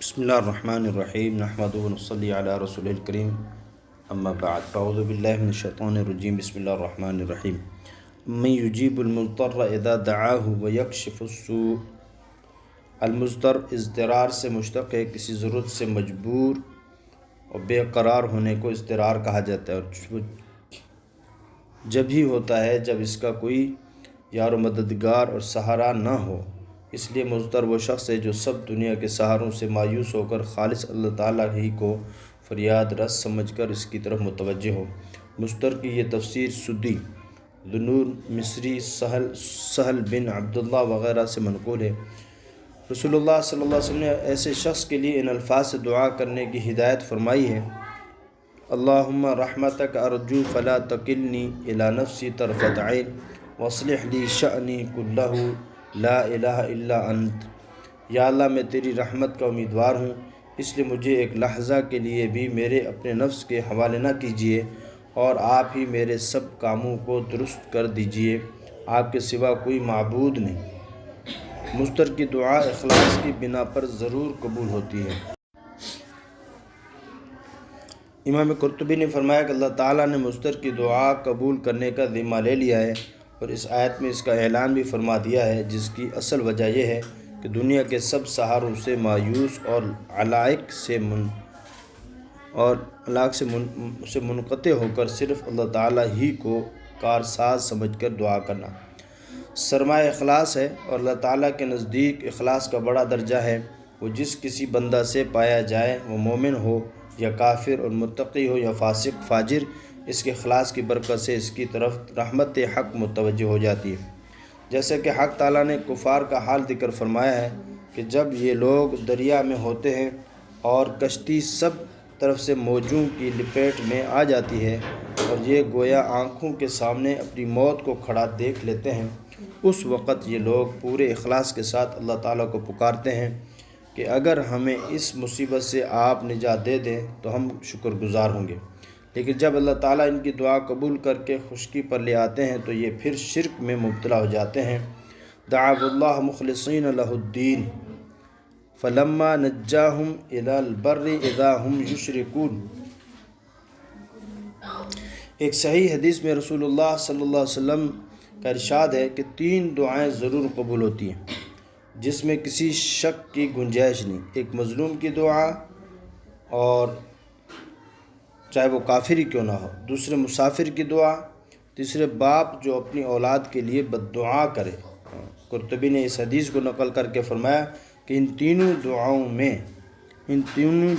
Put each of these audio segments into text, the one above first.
بسم اللہ الرحمن الرحیم نحمدہ و نصلی علی رسول الکریم اما بعد فاعوذ باللہ من الشیطان الرجیم بسم اللہ الرحمن الرحیم من یجیب المضطر اذا دعاہ ویکشف السوء۔ المضطر اضطرار سے مشتق ہے، کسی ضرورت سے مجبور اور بے قرار ہونے کو اضطرار کہا جاتا ہے، اور جب ہی ہوتا ہے جب اس کا کوئی یار و مددگار اور سہارا نہ ہو۔ اس لیے مضطر وہ شخص ہے جو سب دنیا کے سہاروں سے مایوس ہو کر خالص اللہ تعالیٰ ہی کو فریاد رس سمجھ کر اس کی طرف متوجہ ہو۔ مضطر کی یہ تفسیر سدی، ذو-النون مصری، سہل بن عبداللہ وغیرہ سے منقول ہے۔ رسول اللہ صلی اللہ علیہ وسلم نے ایسے شخص کے لیے ان الفاظ سے دعا کرنے کی ہدایت فرمائی ہے: اللہم رحمتک ارجو فلا تکلنی الی نفسی طرفۃ عین واصلح لی شأنی کلہ لا الہ الا انت۔ یا اللہ، میں تیری رحمت کا امیدوار ہوں، اس لیے مجھے ایک لحظہ کے لیے بھی میرے اپنے نفس کے حوالے نہ کیجیے، اور آپ ہی میرے سب کاموں کو درست کر دیجیے، آپ کے سوا کوئی معبود نہیں۔ مضطر کی دعا اخلاص کی بنا پر ضرور قبول ہوتی ہے۔ امام قرطبی نے فرمایا کہ اللہ تعالیٰ نے مضطر کی دعا قبول کرنے کا ذمہ لے لیا ہے، اور اس آیت میں اس کا اعلان بھی فرما دیا ہے، جس کی اصل وجہ یہ ہے کہ دنیا کے سب سہاروں سے مایوس اور علائق سے منقطع ہو کر صرف اللہ تعالیٰ ہی کو کارساز سمجھ کر دعا کرنا سرمایہ اخلاص ہے، اور اللہ تعالیٰ کے نزدیک اخلاص کا بڑا درجہ ہے۔ وہ جس کسی بندہ سے پایا جائے، وہ مومن ہو یا کافر، اور متقی ہو یا فاسق فاجر، اس کے اخلاص کی برکت سے اس کی طرف رحمت حق متوجہ ہو جاتی ہے۔ جیسے کہ حق تعالیٰ نے کفار کا حال ذکر فرمایا ہے کہ جب یہ لوگ دریا میں ہوتے ہیں اور کشتی سب طرف سے موجوں کی لپیٹ میں آ جاتی ہے، اور یہ گویا آنکھوں کے سامنے اپنی موت کو کھڑا دیکھ لیتے ہیں، اس وقت یہ لوگ پورے اخلاص کے ساتھ اللہ تعالیٰ کو پکارتے ہیں کہ اگر ہمیں اس مصیبت سے آپ نجات دے دیں تو ہم شکر گزار ہوں گے۔ لیکن جب اللہ تعالیٰ ان کی دعا قبول کر کے خشکی پر لے آتے ہیں تو یہ پھر شرک میں مبتلا ہو جاتے ہیں۔ دعوا اللہ مخلصین لہ الدین فلما نجاہم الی البر اذا ہم یشرکون۔ ایک صحیح حدیث میں رسول اللہ صلی اللہ علیہ وسلم کا ارشاد ہے کہ 3 دعائیں ضرور قبول ہوتی ہیں جس میں کسی شک کی گنجائش نہیں: ایک مظلوم کی دعا، اور چاہے وہ کافر ہی کیوں نہ ہو; دوسرے مسافر کی دعا; تیسرے باپ جو اپنی اولاد کے لیے بد دعا کرے۔ قرطبی نے اس حدیث کو نقل کر کے فرمایا کہ ان تینوں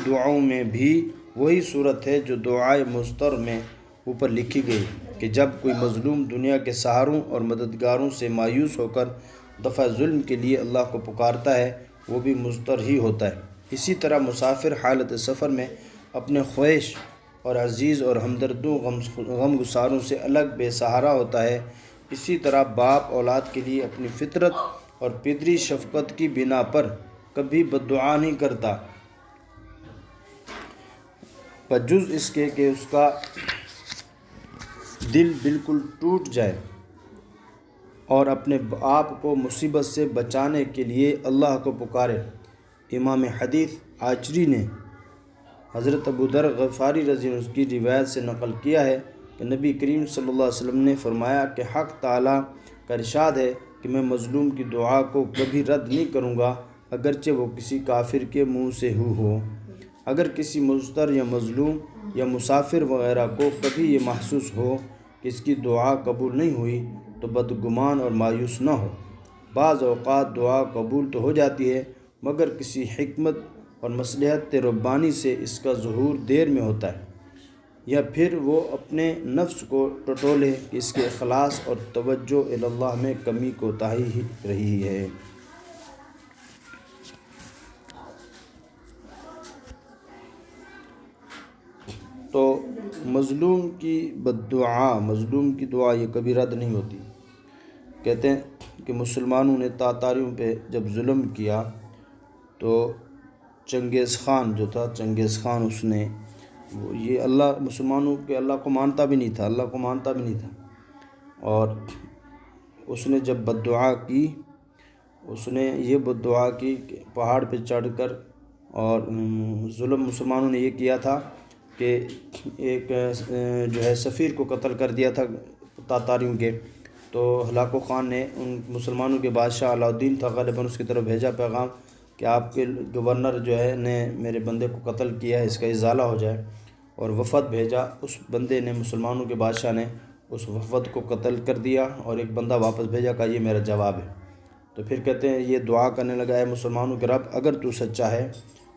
دعاؤں میں بھی وہی صورت ہے جو دعائے مضطر میں اوپر لکھی گئی کہ جب کوئی مظلوم دنیا کے سہاروں اور مددگاروں سے مایوس ہو کر دفع ظلم کے لیے اللہ کو پکارتا ہے، وہ بھی مضطر ہی ہوتا ہے۔ اسی طرح مسافر حالت سفر میں اپنے خویش اور عزیز اور ہمدردوں غم گساروں سے الگ بے سہارا ہوتا ہے۔ اسی طرح باپ اولاد کے لیے اپنی فطرت اور پدری شفقت کی بنا پر کبھی بد دعا نہیں کرتا، بجز اس کے کہ اس کا دل بالکل ٹوٹ جائے اور اپنے آپ کو مصیبت سے بچانے کے لیے اللہ کو پکارے۔ امام حدیث آچری نے حضرت ابو ذر غفاری رضی اللہ عنہ کی روایت سے نقل کیا ہے کہ نبی کریم صلی اللہ علیہ وسلم نے فرمایا کہ حق تعالیٰ کا ارشاد ہے کہ میں مظلوم کی دعا کو کبھی رد نہیں کروں گا، اگرچہ وہ کسی کافر کے منہ سے ہو۔ اگر کسی مضطر یا مظلوم یا مسافر وغیرہ کو کبھی یہ محسوس ہو کہ اس کی دعا قبول نہیں ہوئی تو بدگمان اور مایوس نہ ہو۔ بعض اوقات دعا قبول تو ہو جاتی ہے، مگر کسی حکمت اور مصلحت ربانی سے اس کا ظہور دیر میں ہوتا ہے، یا پھر وہ اپنے نفس کو ٹٹولے کہ اس کے اخلاص اور توجہ اللہ میں کمی کوتاہی رہی ہے۔ تو مظلوم کی مظلوم کی دعا یہ کبھی رد نہیں ہوتی۔ کہتے ہیں کہ مسلمانوں نے تاتاریوں پہ جب ظلم کیا تو چنگیز خان جو تھا، اس نے یہ مسلمانوں کے اللہ کو مانتا بھی نہیں تھا، اور اس نے جب بد دعا کی، اس نے یہ بد دعا کی کہ پہاڑ پہ چڑھ کر اور ظلم مسلمانوں نے یہ کیا تھا کہ ایک جو ہے سفیر کو قتل کر دیا تھا تاتاریوں کے، تو ہلاکو خان نے ان مسلمانوں کے بادشاہ علاء الدین تھا غالباً، اس کی طرف بھیجا پیغام کہ آپ کے گورنر جو ہے نے میرے بندے کو قتل کیا ہے، اس کا ازالہ ہو جائے، اور وفد بھیجا۔ اس بندے نے، مسلمانوں کے بادشاہ نے اس وفد کو قتل کر دیا، اور ایک بندہ واپس بھیجا، کہا یہ میرا جواب ہے۔ تو پھر کہتے ہیں یہ دعا کرنے لگا، اے مسلمانوں کے رب، اگر تو سچا ہے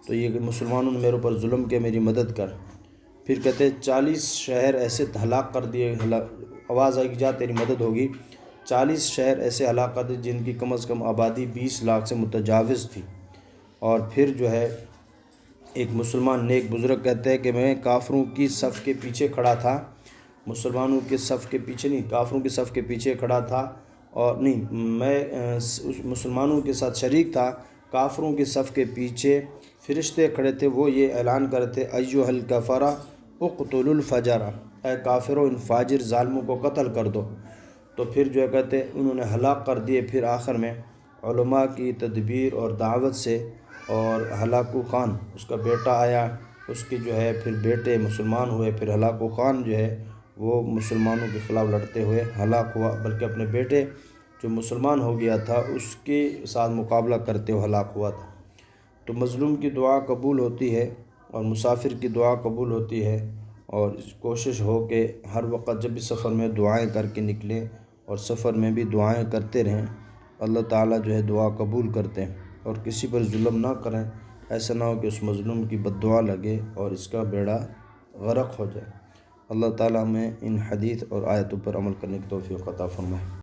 تو یہ مسلمانوں نے میرے اوپر ظلم کیا، میری مدد کر۔ پھر کہتے ہیں 40 شہر ایسے ہلاک کر دیے، آواز آئی کہ جا تیری مدد ہوگی۔ 40 شہر ایسے ہلاک کر دیے جن کی کم از کم آبادی 20 لاکھ سے متجاوز تھی۔ اور پھر جو ہے ایک مسلمان نیک بزرگ کہتے ہیں کہ میں کافروں کی صف کے پیچھے کھڑا تھا، مسلمانوں کے صف کے پیچھے نہیں، کافروں کی صف کے پیچھے کھڑا تھا، اور نہیں، میں مسلمانوں کے ساتھ شریک تھا، کافروں کی صف کے پیچھے فرشتے کھڑے تھے، وہ یہ اعلان کرتے ایھا الکفرہ اقتلوا الفجر، اے کافروں ان فاجر ظالموں کو قتل کر دو۔ تو پھر جو ہے کہتے انہوں نے ہلاک کر دیے۔ پھر آخر میں علماء کی تدبیر اور دعوت سے، اور ہلاکو خان اس کا بیٹا آیا، اس کی جو ہے پھر بیٹے مسلمان ہوئے، پھر ہلاکو خان جو ہے وہ مسلمانوں کے خلاف لڑتے ہوئے ہلاک ہوا، بلکہ اپنے بیٹے جو مسلمان ہو گیا تھا اس کے ساتھ مقابلہ کرتے ہوئے ہلاک ہوا تھا۔ تو مظلوم کی دعا قبول ہوتی ہے، اور مسافر کی دعا قبول ہوتی ہے، اور کوشش ہو کہ ہر وقت جب بھی سفر میں دعائیں کر کے نکلیں، اور سفر میں بھی دعائیں کرتے رہیں، اللہ تعالیٰ جو ہے دعا قبول کرتے ہیں۔ اور کسی پر ظلم نہ کریں، ایسا نہ ہو کہ اس مظلوم کی بد دعا لگے اور اس کا بیڑا غرق ہو جائے۔ اللہ تعالیٰ ہمیں ان حدیث اور آیتوں پر عمل کرنے کی توفیق عطا فرمائے۔